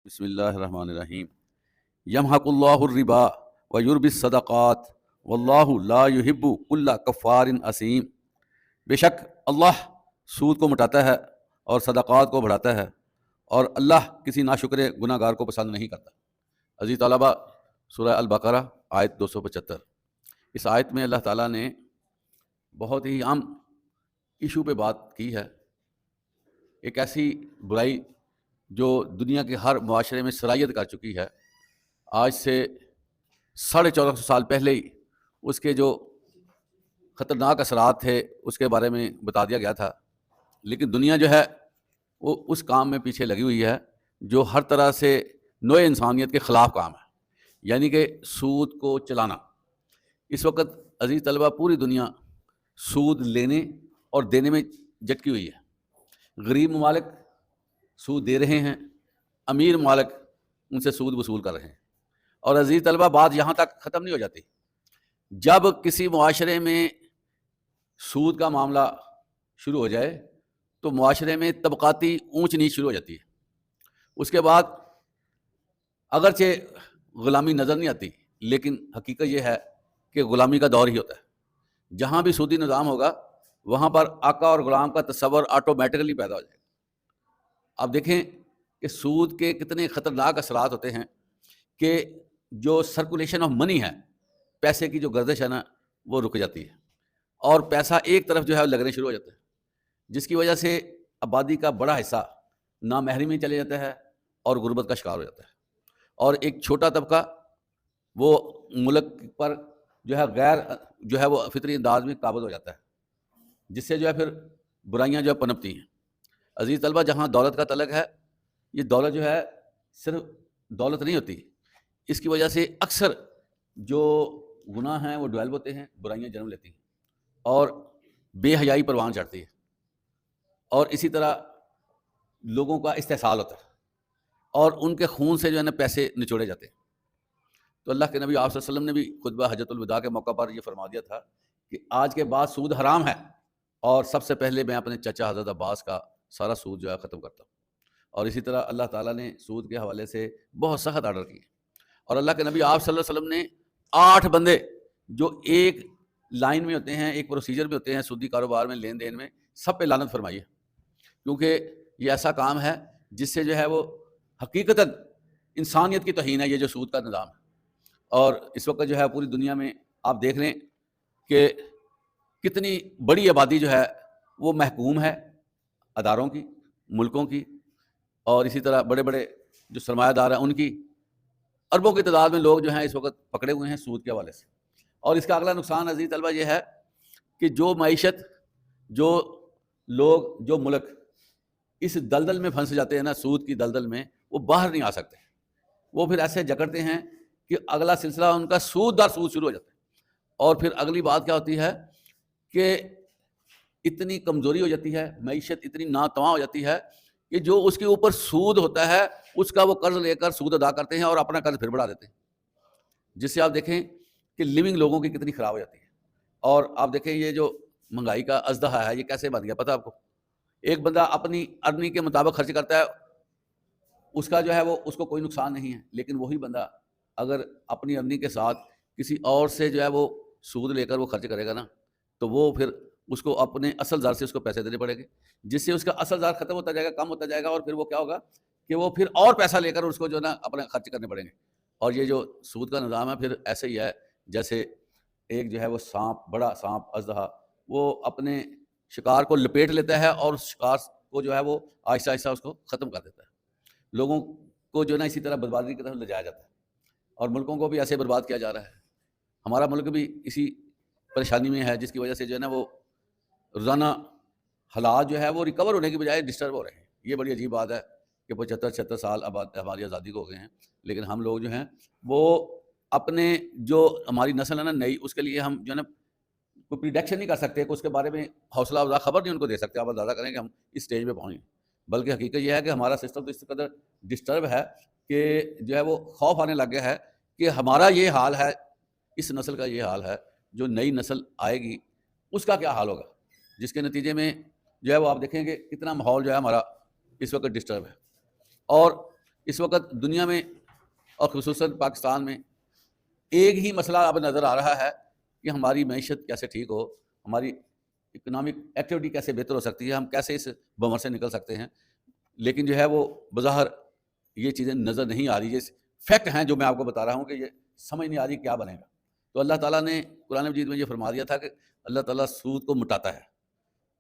بسم اللہ الرحمن الرحیم یمحق اللہ الربا ویربی الصدقات واللہ لا یحب کل کفار اثیم۔ بے شک اللہ سود کو مٹاتا ہے اور صدقات کو بڑھاتا ہے، اور اللہ کسی ناشکر گناہ گار کو پسند نہیں کرتا۔ عزیز طلبہ، سورہ البقرہ آیت 275۔ اس آیت میں اللہ تعالیٰ نے بہت ہی عام ایشو پہ بات کی ہے، ایک ایسی برائی جو دنیا کے ہر معاشرے میں سرایت کر چکی ہے۔ آج سے 1450 سال پہلے ہی اس کے جو خطرناک اثرات تھے اس کے بارے میں بتا دیا گیا تھا، لیکن دنیا جو ہے وہ اس کام میں پیچھے لگی ہوئی ہے جو ہر طرح سے نوع انسانیت کے خلاف کام ہے، یعنی کہ سود کو چلانا۔ اس وقت عزیز طلبہ پوری دنیا سود لینے اور دینے میں جٹکی ہوئی ہے۔ غریب ممالک سود دے رہے ہیں، امیر ممالک ان سے سود وصول کر رہے ہیں۔ اور عزیز طلبہ، بات یہاں تک ختم نہیں ہو جاتی۔ جب کسی معاشرے میں سود کا معاملہ شروع ہو جائے تو معاشرے میں طبقاتی اونچ نیچ شروع ہو جاتی ہے۔ اس کے بعد اگرچہ غلامی نظر نہیں آتی، لیکن حقیقت یہ ہے کہ غلامی کا دور ہی ہوتا ہے۔ جہاں بھی سودی نظام ہوگا وہاں پر آقا اور غلام کا تصور آٹومیٹکلی پیدا ہو جائے گا۔ اب دیکھیں کہ سود کے کتنے خطرناک اثرات ہوتے ہیں کہ جو سرکولیشن آف منی ہے، پیسے کی جو گردش ہے نا، وہ رک جاتی ہے، اور پیسہ ایک طرف جو ہے لگنے شروع ہو جاتا ہے، جس کی وجہ سے آبادی کا بڑا حصہ نامحرمی میں چلے جاتا ہے اور غربت کا شکار ہو جاتا ہے، اور ایک چھوٹا طبقہ وہ ملک پر جو ہے غیر جو ہے وہ فطری انداز میں قابض ہو جاتا ہے، جس سے جو ہے پھر برائیاں جو ہے پنپتی ہیں۔ عزیز طلبہ، جہاں دولت کا تعلق ہے، یہ دولت جو ہے صرف دولت نہیں ہوتی، اس کی وجہ سے اکثر جو گناہ ہیں وہ ڈیولپ ہوتے ہیں، برائیاں جنم لیتی ہیں، اور بے حیائی پروان چڑھتی ہے، اور اسی طرح لوگوں کا استحصال ہوتا ہے، اور ان کے خون سے جو ہے نا پیسے نچوڑے جاتے ہیں۔ تو اللہ کے نبی آپ صلی اللہ علیہ وسلم نے بھی خطبہ حجۃ الوداع کے موقع پر یہ فرما دیا تھا کہ آج کے بعد سود حرام ہے، اور سب سے پہلے میں اپنے چچا حضرت عباس کا سارا سود جو ہے ختم کرتا ہوں۔ اور اسی طرح اللہ تعالیٰ نے سود کے حوالے سے بہت سخت آرڈر کیے، اور اللہ کے نبی آپ صلی اللہ علیہ وسلم نے 8 بندے جو ایک لائن میں ہوتے ہیں، ایک پروسیجر میں ہوتے ہیں سودی کاروبار میں، لین دین میں، سب پہ لعنت فرمائی ہے، کیونکہ یہ ایسا کام ہے جس سے جو ہے وہ حقیقتاً انسانیت کی توہین ہے، یہ جو سود کا نظام ہے۔ اور اس وقت جو ہے پوری دنیا میں آپ دیکھ رہے ہیں کہ کتنی بڑی آبادی جو ہے وہ محکوم ہے اداروں کی، ملکوں کی، اور اسی طرح بڑے بڑے جو سرمایہ دار ہیں ان کی اربوں کی تعداد میں لوگ جو ہیں اس وقت پکڑے ہوئے ہیں سود کے حوالے سے۔ اور اس کا اگلا نقصان عزیز طلبہ یہ ہے کہ جو معیشت، جو لوگ، جو ملک اس دلدل میں پھنس جاتے ہیں نا، سود کی دلدل میں، وہ باہر نہیں آ سکتے، وہ پھر ایسے جکڑتے ہیں کہ اگلا سلسلہ ان کا سود در سود شروع ہو جاتا ہے۔ اور پھر اگلی بات کیا ہوتی ہے کہ اتنی کمزوری ہو جاتی ہے، معیشت اتنی ناتواں ہو جاتی ہے کہ جو اس کے اوپر سود ہوتا ہے اس کا وہ قرض لے کر سود ادا کرتے ہیں اور اپنا قرض پھر بڑھا دیتے ہیں، جس سے آپ دیکھیں کہ لیونگ لوگوں کی کتنی خراب ہو جاتی ہے۔ اور آپ دیکھیں یہ جو مہنگائی کا اژدہا ہے یہ کیسے بن گیا، پتہ آپ کو؟ ایک بندہ اپنی ارننگ کے مطابق خرچ کرتا ہے، اس کا جو ہے وہ اس کو کوئی نقصان نہیں ہے، لیکن وہی بندہ اگر اپنی ارننگ کے ساتھ کسی اور سے جو ہے وہ سود لے کر وہ خرچ کرے گا نا، تو وہ پھر اس کو اپنے اصل زر سے اس کو پیسے دینے پڑیں گے، جس سے اس کا اصل زر ختم ہوتا جائے گا، کم ہوتا جائے گا، اور پھر وہ کیا ہوگا کہ وہ پھر اور پیسہ لے کر اس کو جو ہے نا اپنے خرچ کرنے پڑیں گے۔ اور یہ جو سود کا نظام ہے پھر ایسے ہی ہے جیسے ایک جو ہے وہ سانپ، بڑا سانپ اژدہا، وہ اپنے شکار کو لپیٹ لیتا ہے اور اس شکار کو جو ہے وہ آہستہ آہستہ اس کو ختم کر دیتا ہے۔ لوگوں کو جو ہے نا اسی طرح بربادی کی طرف لے جایا جاتا ہے، اور ملکوں کو بھی ایسے برباد کیا جا رہا ہے۔ ہمارا ملک بھی اسی پریشانی میں ہے، جس کی وجہ سے جو ہے نا وہ روزانہ حالات جو ہے وہ ریکور ہونے کی بجائے ڈسٹرب ہو رہے ہیں۔ یہ بڑی عجیب بات ہے کہ 75-76 سال ہماری آزادی کو ہو گئے ہیں، لیکن ہم لوگ جو ہیں وہ اپنے جو ہماری نسل ہے نا نئی، اس کے لیے ہم جو ہے نا کوئی پریڈکشن نہیں کر سکتے، کہ اس کے بارے میں حوصلہ افزا خبر نہیں ان کو دے سکتے، آپ اندازہ کریں کہ ہم اس سٹیج پہ پہنچے۔ بلکہ حقیقت یہ ہے کہ ہمارا سسٹم تو اس قدر ڈسٹرب ہے کہ جو ہے وہ خوف آنے لگ گیا ہے کہ ہمارا یہ حال ہے، اس نسل کا یہ حال ہے، جو نئی نسل آئے گی اس کا کیا حال ہوگا، جس کے نتیجے میں جو ہے وہ آپ دیکھیں کہ کتنا ماحول جو ہے ہمارا اس وقت ڈسٹرب ہے۔ اور اس وقت دنیا میں اور خصوصاً پاکستان میں ایک ہی مسئلہ اب نظر آ رہا ہے کہ ہماری معیشت کیسے ٹھیک ہو، ہماری اکنامک ایکٹیویٹی کیسے بہتر ہو سکتی ہے، ہم کیسے اس بمر سے نکل سکتے ہیں. لیکن جو ہے وہ بظاہر یہ چیزیں نظر نہیں آ رہی. یہ فیکٹ ہیں جو میں آپ کو بتا رہا ہوں کہ یہ سمجھ نہیں آ رہی کیا بنے گا. تو اللہ تعالیٰ نے قرآن مجید میں یہ فرما دیا تھا کہ اللہ تعالیٰ سود کو مٹاتا ہے،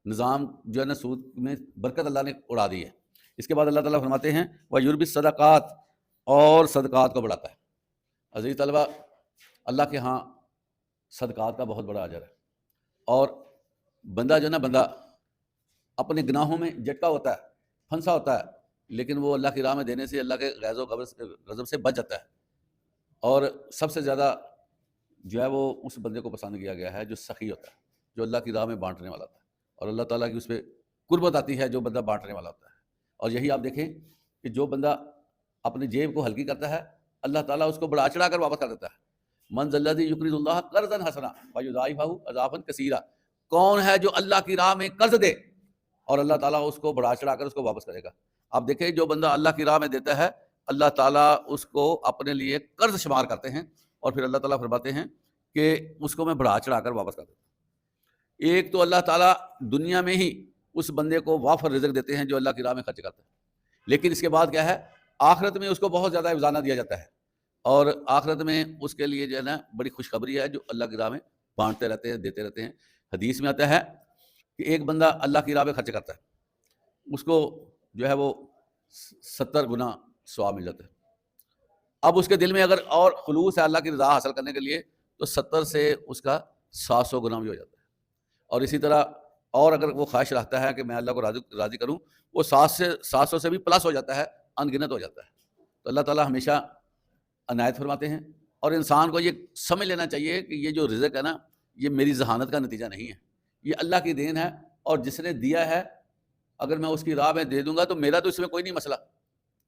نظام جو ہے نا سود میں برکت اللہ نے اڑا دی ہے. اس کے بعد اللہ تعالیٰ فرماتے ہیں وَيُرْبِي الصَّدَقَاتِ، اور صدقات کو بڑھاتا ہے. عزیز طلبہ، اللہ کے ہاں صدقات کا بہت بڑا اجر ہے. اور بندہ جو ہے نا بندہ اپنے گناہوں میں جھٹکا ہوتا ہے، پھنسا ہوتا ہے، لیکن وہ اللہ کی راہ میں دینے سے اللہ کے غیظ و غضب سے بچ جاتا ہے. اور سب سے زیادہ جو ہے وہ اس بندے کو پسند کیا گیا ہے جو سخی ہوتا ہے، جو اللہ کی راہ میں بانٹنے والا ہوتا ہے، اور اللہ تعالیٰ کی اس پہ قربت آتی ہے جو بندہ بانٹنے والا ہوتا ہے. اور یہی آپ دیکھیں کہ جو بندہ اپنی جیب کو ہلکی کرتا ہے اللہ تعالیٰ اس کو بڑھا چڑھا کر واپس کر دیتا ہے. من ذا الذی یقرض اللہ قرضا حسنا فیضاعفہ اضعافا کثیرا، کون ہے جو اللہ کی راہ میں قرض دے اور اللہ تعالیٰ اس کو بڑھا چڑھا کر اس کو واپس کرے گا. آپ دیکھیں جو بندہ اللہ کی راہ میں دیتا ہے اللہ تعالیٰ اس کو اپنے لیے قرض شمار کرتے ہیں، اور پھر اللہ تعالیٰ فرماتے ہیں کہ اس کو میں بڑھا چڑھا کر واپس کر دیتا ہوں. ایک تو اللہ تعالیٰ دنیا میں ہی اس بندے کو وافر رزق دیتے ہیں جو اللہ کی راہ میں خرچ کرتا ہے، لیکن اس کے بعد کیا ہے آخرت میں اس کو بہت زیادہ اعزازہ دیا جاتا ہے. اور آخرت میں اس کے لیے جو ہے نا بڑی خوشخبری ہے جو اللہ کی راہ میں بانٹتے رہتے ہیں، دیتے رہتے ہیں. حدیث میں آتا ہے کہ ایک بندہ اللہ کی راہ میں خرچ کرتا ہے، اس کو جو ہے وہ 70 گنا ثواب مل جاتا ہے. اب اس کے دل میں اگر اور خلوص ہے اللہ کی رضا حاصل کرنے کے لیے تو 70 سے اس کا 700 گنا بھی ہو جاتا ہے. اور اسی طرح اور اگر وہ خواہش رکھتا ہے کہ میں اللہ کو راضی کروں، وہ 700 سے بھی پلس ہو جاتا ہے، ان گنت ہو جاتا ہے. تو اللہ تعالیٰ ہمیشہ عنایت فرماتے ہیں. اور انسان کو یہ سمجھ لینا چاہیے کہ یہ جو رزق ہے نا یہ میری ذہانت کا نتیجہ نہیں ہے، یہ اللہ کی دین ہے. اور جس نے دیا ہے اگر میں اس کی راہ میں دے دوں گا تو میرا تو اس میں کوئی نہیں مسئلہ،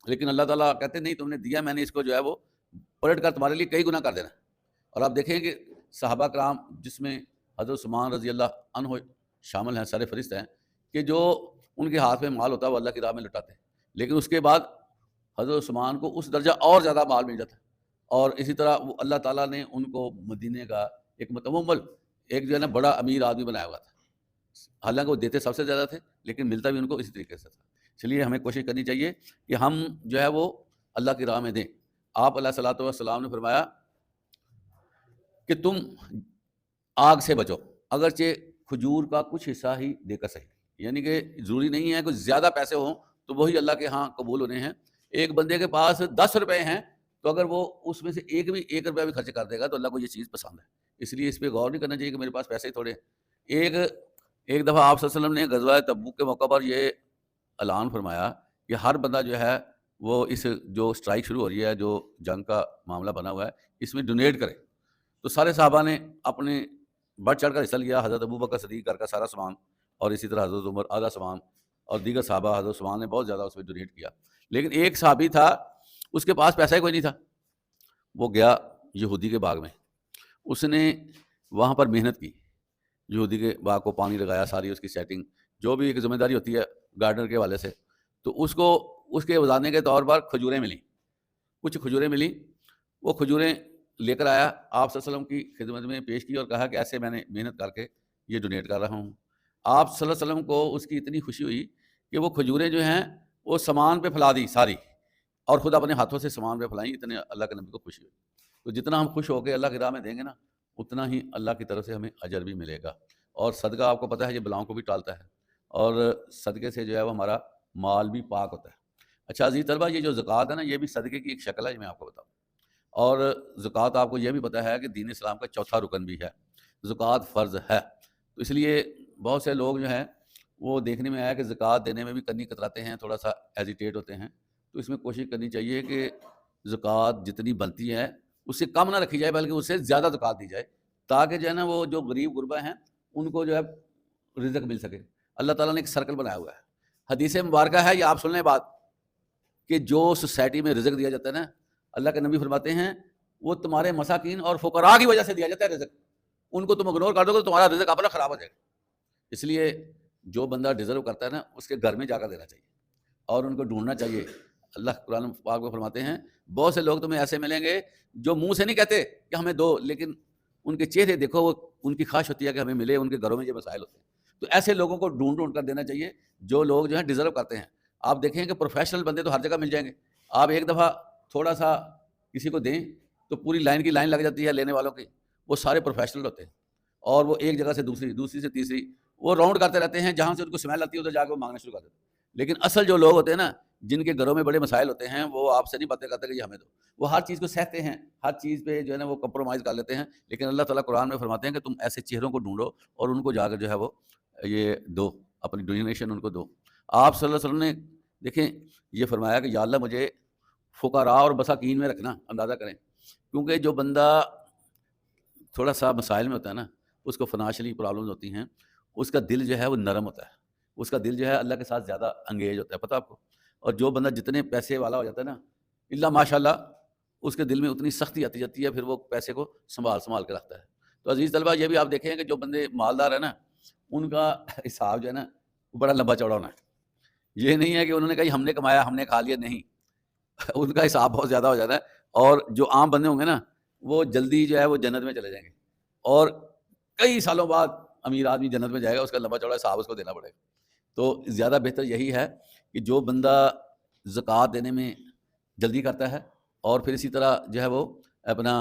لیکن اللہ تعالیٰ کہتے ہیں نہیں تم نے دیا، میں نے اس کو جو ہے وہ پلٹ کر تمہارے لیے کئی گنا کر دینا. اور آپ دیکھیں کہ صحابہ کرام جس میں حضرت عثمان رضی اللہ عنہ شامل ہیں، سر فہرست ہیں، کہ جو ان کے ہاتھ میں مال ہوتا ہے وہ اللہ کی راہ میں لٹاتے ہیں، لیکن اس کے بعد حضرت عثمان کو اس درجہ اور زیادہ مال مل جاتا ہے. اور اسی طرح وہ اللہ تعالیٰ نے ان کو مدینے کا ایک متمول ایک جو ہے نا بڑا امیر آدمی بنایا ہوا تھا. حالانکہ وہ دیتے سب سے زیادہ تھے لیکن ملتا بھی ان کو اسی طریقے سے تھا. اس لیے ہمیں کوشش کرنی چاہیے کہ ہم جو ہے وہ اللہ کی راہ میں دیں. آپ علیہ الصلوۃ والسلام نے فرمایا کہ تم آگ سے بچو، اگرچہ کھجور کا کچھ حصہ ہی دے کر صحیح. یعنی کہ ضروری نہیں ہے کہ زیادہ پیسے ہوں تو وہی اللہ کے ہاں قبول ہونے ہیں. ایک بندے کے پاس 10 روپے ہیں تو اگر وہ اس میں سے ایک روپیہ بھی خرچ کر دے گا تو اللہ کو یہ چیز پسند ہے. اس لیے اس پہ غور نہیں کرنا چاہیے کہ میرے پاس پیسے ہی تھوڑے ہیں. ایک دفعہ آپ صلی اللہ علیہ وسلم نے غزوہ تبوک کے موقع پر یہ اعلان فرمایا کہ ہر بندہ جو ہے وہ اس جو اسٹرائک شروع ہو رہی ہے، جو جنگ کا معاملہ بنا ہوا ہے، اس میں ڈونیٹ کرے. تو سارے صحابہ نے اپنے بڑھ چڑھ کر حصہ لیا. حضرت ابوبکر صدیق کا سارا سامان، اور اسی طرح حضرت عمر آدھا سامان، اور دیگر صحابہ حضرت عثمان نے بہت زیادہ اس میں ڈونیٹ کیا. لیکن ایک صحابی تھا اس کے پاس پیسہ ہی کوئی نہیں تھا. وہ گیا یہودی کے باغ میں، اس نے وہاں پر محنت کی، یہودی کے باغ کو پانی لگایا، ساری اس کی سیٹنگ جو بھی ایک ذمہ داری ہوتی ہے گارڈنر کے حوالے سے. تو اس کو اس کے وزانے کے طور پر کھجوریں ملیں، کچھ کھجوریں ملیں. وہ کھجوریں لے کر آیا، آپ صلی اللہ علیہ وسلم کی خدمت میں پیش کی اور کہا کہ ایسے میں نے محنت کر کے یہ ڈونیٹ کر رہا ہوں. آپ صلی اللہ علیہ وسلم کو اس کی اتنی خوشی ہوئی کہ وہ کھجوریں جو ہیں وہ سامان پہ پھیلا دی ساری، اور خود اپنے ہاتھوں سے سامان پہ پھلائیں. اتنے اللہ کے نبی کو خوشی ہوئی. تو جتنا ہم خوش ہو کے اللہ کی راہ میں دیں گے نا اتنا ہی اللہ کی طرف سے ہمیں اجر بھی ملے گا. اور صدقہ آپ کو پتہ ہے یہ بلاؤں کو بھی ٹالتا ہے، اور صدقے سے جو ہے وہ ہمارا مال بھی پاک ہوتا ہے. اچھا عزیز طلبہ، یہ جو زکوٰۃ ہے نا یہ بھی صدقے کی ایک شکل ہے، یہ میں آپ کو بتاؤں. اور زکوٰۃ آپ کو یہ بھی پتہ ہے کہ دین اسلام کا چوتھا رکن بھی ہے، زکوٰۃ فرض ہے. تو اس لیے بہت سے لوگ جو ہیں وہ دیکھنے میں آیا کہ زکوٰۃ دینے میں بھی کنی کتراتے ہیں، تھوڑا سا ہیزیٹیٹ ہوتے ہیں. تو اس میں کوشش کرنی چاہیے کہ زکوٰۃ جتنی بنتی ہے اس سے کم نہ رکھی جائے بلکہ اس سے زیادہ زکوٰۃ دی جائے، تاکہ جو ہے نا وہ جو غریب غربا ہیں ان کو جو ہے رزق مل سکے. اللہ تعالیٰ نے ایک سرکل بنایا ہوا ہے. حدیث مبارکہ ہے، یہ آپ سن لیں بات، کہ جو سوسائٹی میں رزق دیا جاتا ہے نا اللہ کے نبی فرماتے ہیں وہ تمہارے مساکین اور فقراء کی وجہ سے دیا جاتا ہے رزق. ان کو تم اگنور کر دو گے تو تمہارا رزق اپنا خراب ہو جائے گا. اس لیے جو بندہ ڈیزرو کرتا ہے نا اس کے گھر میں جا کر دینا چاہیے اور ان کو ڈھونڈنا چاہیے. اللہ قرآن پاک میں فرماتے ہیں بہت سے لوگ تمہیں ایسے ملیں گے جو منہ سے نہیں کہتے کہ ہمیں دو، لیکن ان کے چہرے دیکھو، وہ ان کی خواہش ہوتی ہے کہ ہمیں ملے، ان کے گھروں میں یہ مسائل ہوتے ہیں. تو ایسے لوگوں کو ڈھونڈ کر دینا چاہیے جو لوگ جو ہیں ڈیزرو کرتے ہیں. آپ دیکھیں کہ پروفیشنل بندے تو ہر جگہ مل جائیں گے. آپ ایک دفعہ تھوڑا سا کسی کو دیں تو پوری لائن کی لائن لگ جاتی ہے لینے والوں کی. وہ سارے پروفیشنل ہوتے ہیں اور وہ ایک جگہ سے دوسری سے تیسری وہ راؤنڈ کرتے رہتے ہیں، جہاں سے ان کو سمیل آتی ہے ادھر جا کے وہ مانگنا شروع کر دیتے ہیں. لیکن اصل جو لوگ ہوتے ہیں نا، جن کے گھروں میں بڑے مسائل ہوتے ہیں، وہ آپ سے نہیں باتیں کرتے کہ یہ ہمیں دو. وہ ہر چیز کو سہتے ہیں، ہر چیز پہ جو ہے نا وہ کمپرومائز کر لیتے ہیں. لیکن اللہ تعالیٰ قرآن میں فرماتے ہیں کہ تم ایسے چہروں کو ڈھونڈو اور ان کو جا کر جو ہے وہ یہ دو، اپنی ڈونیشن ان کو دو. آپ صلی اللہ علیہ وسلم نے دیکھیں یہ فرمایا کہ یا اللہ مجھے فقراء اور مساکین میں رکھنا. اندازہ کریں، کیونکہ جو بندہ تھوڑا سا مسائل میں ہوتا ہے نا، اس کو فنانشلی پرابلمز ہوتی ہیں، اس کا دل جو ہے وہ نرم ہوتا ہے، اس کا دل جو ہے اللہ کے ساتھ زیادہ انگیج ہوتا ہے. پتہ آپ کو؟ اور جو بندہ جتنے پیسے والا ہو جاتا ہے نا، اللہ ماشاء اللہ اس کے دل میں اتنی سختی آتی جاتی ہے، پھر وہ پیسے کو سنبھال کے رکھتا ہے. تو عزیز طلبہ یہ بھی آپ دیکھیں کہ جو بندے مالدار ہیں نا، ان کا حساب جو ہے نا وہ بڑا لمبا چوڑا ہونا ہے. یہ نہیں ہے کہ انہوں نے کہا ہم نے کمایا ہم نے کھا لیا، نہیں. ان کا حساب بہت زیادہ ہو جاتا ہے. اور جو عام بندے ہوں گے نا، وہ جلدی جو ہے وہ جنت میں چلے جائیں گے، اور کئی سالوں بعد امیر آدمی جنت میں جائے گا، اس کا لمبا چوڑا حساب اس کو دینا پڑے گا. تو زیادہ بہتر یہی ہے کہ جو بندہ زکوٰۃ دینے میں جلدی کرتا ہے اور پھر اسی طرح جو ہے وہ اپنا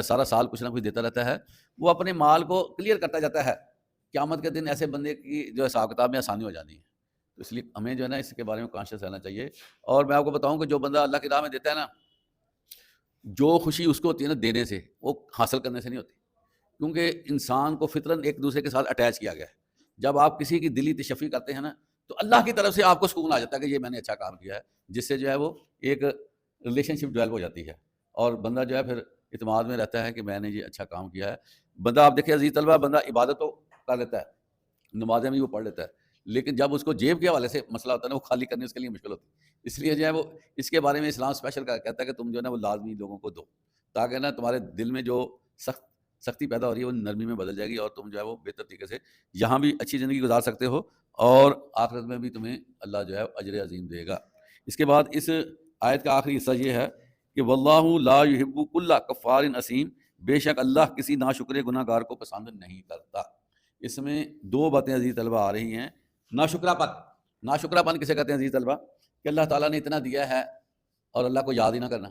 سارا سال کچھ نہ کچھ دیتا رہتا ہے، وہ اپنے مال کو کلیئر کرتا جاتا ہے. قیامت کے دن ایسے بندے کی جو حساب کتاب میں آسانی ہو جاتی ہے. تو اس لیے ہمیں جو ہے نا اس کے بارے میں کانشیس رہنا چاہیے. اور میں آپ کو بتاؤں کہ جو بندہ اللہ کی راہ میں دیتا ہے نا، جو خوشی اس کو ہوتی ہے نا دینے سے، وہ حاصل کرنے سے نہیں ہوتی. کیونکہ انسان کو فطرن ایک دوسرے کے ساتھ اٹیچ کیا گیا ہے. جب آپ کسی کی دلی تشفی کرتے ہیں نا، تو اللہ کی طرف سے آپ کو سکون آ جاتا ہے کہ یہ میں نے اچھا کام کیا ہے، جس سے جو ہے وہ ایک ریلیشن شپ ڈیولپ ہو جاتی ہے اور بندہ جو ہے پھر اعتماد میں رہتا ہے کہ میں نے یہ اچھا کام کیا ہے. بندہ آپ دیکھیں عزیز طلبہ، بندہ عبادت تو کر لیتا ہے، نمازیں بھی وہ پڑھ لیتا ہے، لیکن جب اس کو جیب کے حوالے سے مسئلہ ہوتا ہے نا، وہ خالی کرنے اس کے لیے مشکل ہوتی ہے. اس لیے جو ہے وہ اس کے بارے میں اسلام اسپیشل کہتا ہے کہ تم جو ہے نا وہ لازمی لوگوں کو دو، تاکہ نا تمہارے دل میں جو سختی پیدا ہو رہی ہے وہ نرمی میں بدل جائے گی، اور تم جو ہے وہ بہتر طریقے سے یہاں بھی اچھی زندگی گزار سکتے ہو اور آخرت میں بھی تمہیں اللہ جو ہے اجر عظیم دے گا. اس کے بعد اس آیت کا آخری حصہ یہ ہے کہ واللہ لا یحب کل کفار اثیم، بے شک اللہ کسی ناشکر گناہ گار کو پسند نہیں کرتا. اس میں دو باتیں عزیز طلبہ آ رہی ہیں. ناشکرہ پن کسے کہتے ہیں عزیز طلبہ؟ کہ اللہ تعالیٰ نے اتنا دیا ہے اور اللہ کو یاد ہی نہ کرنا،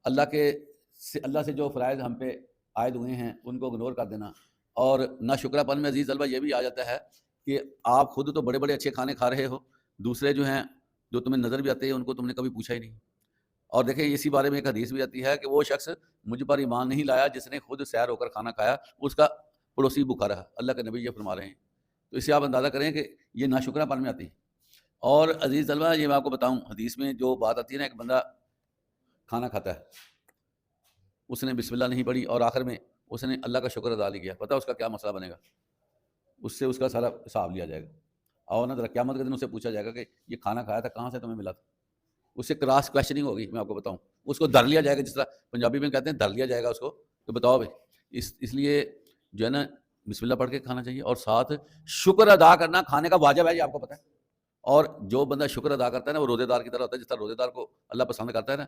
اللہ سے جو فرائض ہم پہ عائد ہوئے ہیں ان کو اگنور کر دینا. اور ناشکرہ پن میں عزیز طلبہ یہ بھی آ جاتا ہے کہ آپ خود تو بڑے بڑے اچھے کھانے کھا رہے ہو، دوسرے جو ہیں جو تمہیں نظر بھی آتے ہیں ان کو تم نے کبھی پوچھا ہی نہیں. اور دیکھیں اسی بارے میں ایک حدیث بھی آتی ہے کہ وہ شخص مجھ پر ایمان نہیں لایا جس نے خود سیر ہو کر کھانا کھایا، اس کا پڑوسی بھوکا رہا. اللہ کے نبی یہ فرما رہے ہیں. تو اس سے آپ اندازہ کریں کہ یہ ناشکرہ پن میں آتی ہے. اور عزیز طلبہ یہ میں آپ کو بتاؤں، حدیث میں جو بات آتی ہے نا، ایک بندہ کھانا کھاتا ہے، اس نے بسم اللہ نہیں پڑھی اور آخر میں اس نے اللہ کا شکر ادا نہیں کیا، پتہ اس کا کیا مسئلہ بنے گا؟ اس سے اس کا سارا حساب لیا جائے گا. اور نہ قیامت کے دن اس سے پوچھا جائے گا کہ یہ کھانا کھایا تھا کہاں سے تمہیں ملا تھا. اس سے کراس کویشچننگ ہوگی. میں آپ کو بتاؤں اس کو دھر لیا جائے گا، جس طرح پنجابی میں کہتے ہیں دھر لیا جائے گا اس کو، تو بتاؤ بھائی. اس لیے جو ہے نا بسم اللہ پڑھ کے کھانا چاہیے، اور ساتھ شکر ادا کرنا کھانے کا واجب ہے، یہ آپ کو پتہ ہے. اور جو بندہ شکر ادا کرتا ہے نا، وہ روزے دار کی طرح ہوتا ہے. جس طرح روزے دار کو اللہ پسند کرتا ہے نا،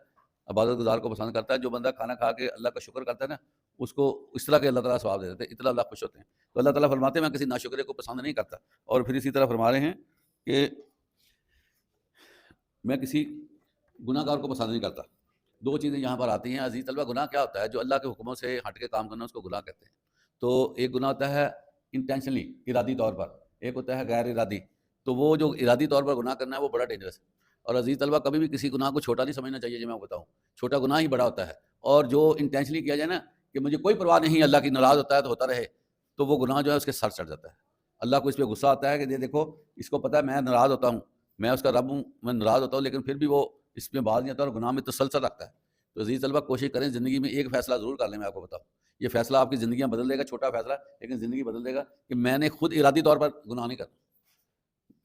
عبادت گزار کو پسند کرتا ہے. جو بندہ کھانا کھا کے اللہ کا شکر کرتا ہے نا، اس کو اس طرح کے اللہ تعالیٰ ثواب دے دیتے ہیں، اتنا اللہ خوش ہوتے ہیں. تو اللہ تعالیٰ فرماتے ہیں میں کسی ناشکرے کو پسند نہیں کرتا. اور پھر اسی طرح فرما رہے ہیں کہ میں کسی گناہ گار کو پسند نہیں کرتا. دو چیزیں یہاں پر آتی ہیں عزیز طلبہ. گناہ کیا ہوتا ہے؟ جو اللہ کے حکموں سے ہٹ کے کام کرنا، اس کو گناہ کہتے ہیں. تو ایک گناہ ہوتا ہے انٹینشنلی، ارادی طور پر. ایک ہوتا ہے غیر ارادی. تو وہ جو ارادی طور پر گناہ کرنا ہے وہ بڑا ڈینجرس ہے. اور عزیز طلبہ کبھی بھی کسی گناہ کو چھوٹا نہیں سمجھنا چاہیے. جو میں آپ کو بتاؤں، چھوٹا گناہ ہی بڑا ہوتا ہے. اور جو انٹینشنلی کیا جائے نا کہ مجھے کوئی پرواہ نہیں، اللہ کی ناراض ہوتا ہے تو ہوتا رہے، تو وہ گناہ جو ہے اس کے سر چڑھ جاتا ہے. اللہ کو اس پہ غصہ آتا ہے کہ دیکھو اس کو پتہ ہے میں ناراض ہوتا ہوں، میں اس کا رب ہوں، میں ناراض ہوتا ہوں، لیکن پھر بھی وہ اس میں باز نہیں آتا اور گناہ میں تسلسل رکھتا ہے. تو عزیز طلبہ کوشش کریں زندگی میں ایک فیصلہ ضرور کر لیں. میں آپ کو بتاؤں یہ فیصلہ آپ کی زندگیاں بدل دے گا. چھوٹا فیصلہ لیکن زندگی بدل دے گا کہ میں نے خود ارادی طور پر گناہ نہیں کرنا.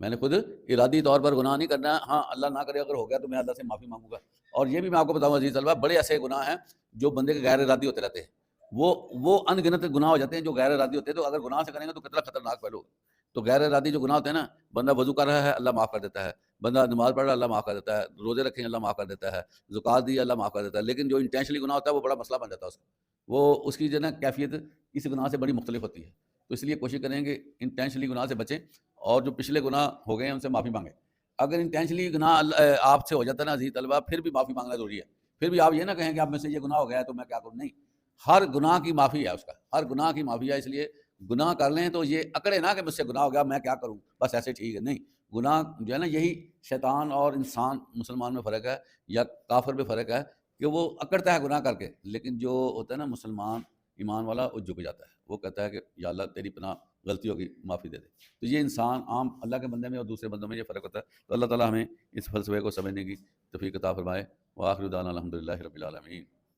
میں نے خود ارادی طور پر گناہ نہیں کرنا. ہاں اللہ نہ کرے اگر ہو گیا تو میں اللہ سے معافی مانگوں گا. اور یہ بھی میں آپ کو بتاؤں عزیز طلبہ، بڑے ایسے گناہ ہیں جو بندے کے غیر ارادی ہوتے رہتے ہیں. وہ ان گنت گناہ ہو جاتے ہیں جو غیر ارادی ہوتے ہیں. تو اگر گناہ سے کریں گے تو کتنا خطرناک پہلو ہوگا. تو غیر ارادی جو گناہ ہوتے ہیں نا، بندہ وضو کر رہا ہے اللہ معاف کر دیتا ہے، بندہ نماز پڑھ رہا ہے اللہ معاف کر دیتا ہے، روزے رکھے ہیں اللہ معاف کر دیتا ہے، زکوٰۃ دی اللہ معاف کر دیتا ہے، لیکن جو انٹینشنلی گناہ ہوتا ہے وہ بڑا مسئلہ بن جاتا ہے اس کا، وہ اس کی جو ہے نا کیفیت اس گناہ سے بڑی مختلف ہوتی ہے. تو اس لیے کوشش کریں کہ انٹینشنلی گناہ سے بچیں اور جو پچھلے گناہ ہو گئے ہیں ان سے معافی مانگیں. اگر انٹینشنلی گناہ آپ سے ہو جاتا ہے نا عزیز طلبہ، پھر بھی معافی مانگنا ضروری ہے. پھر بھی آپ یہ نہ کہیں کہ اب میں سے یہ گناہ ہو گیا ہے تو میں کیا کروں. نہیں، ہر گناہ کی معافی ہے، اس کا ہر گناہ کی معافی ہے. اس لیے گناہ کر لیں تو یہ اکڑے نہ کہ مجھ سے گناہ ہو گیا میں کیا کروں، بس ایسے ٹھیک ہے. نہیں، گناہ جو ہے نا یہی شیطان اور انسان مسلمان میں فرق ہے یا کافر میں فرق ہے کہ وہ اکڑتا ہے گناہ کر کے، لیکن جو ہوتا ہے نا مسلمان ایمان والا وہ جھک جاتا ہے، وہ کہتا ہے کہ یا اللہ تیری پناہ غلطی ہوگی معافی دے دے. تو یہ انسان عام اللہ کے بندے میں اور دوسرے بندوں میں یہ فرق ہوتا ہے. تو اللہ تعالیٰ ہمیں اس فلسفے کو سمجھنے کی توفیق عطا فرمائے. وآخر دعوانا الحمدللہ رب العالمین.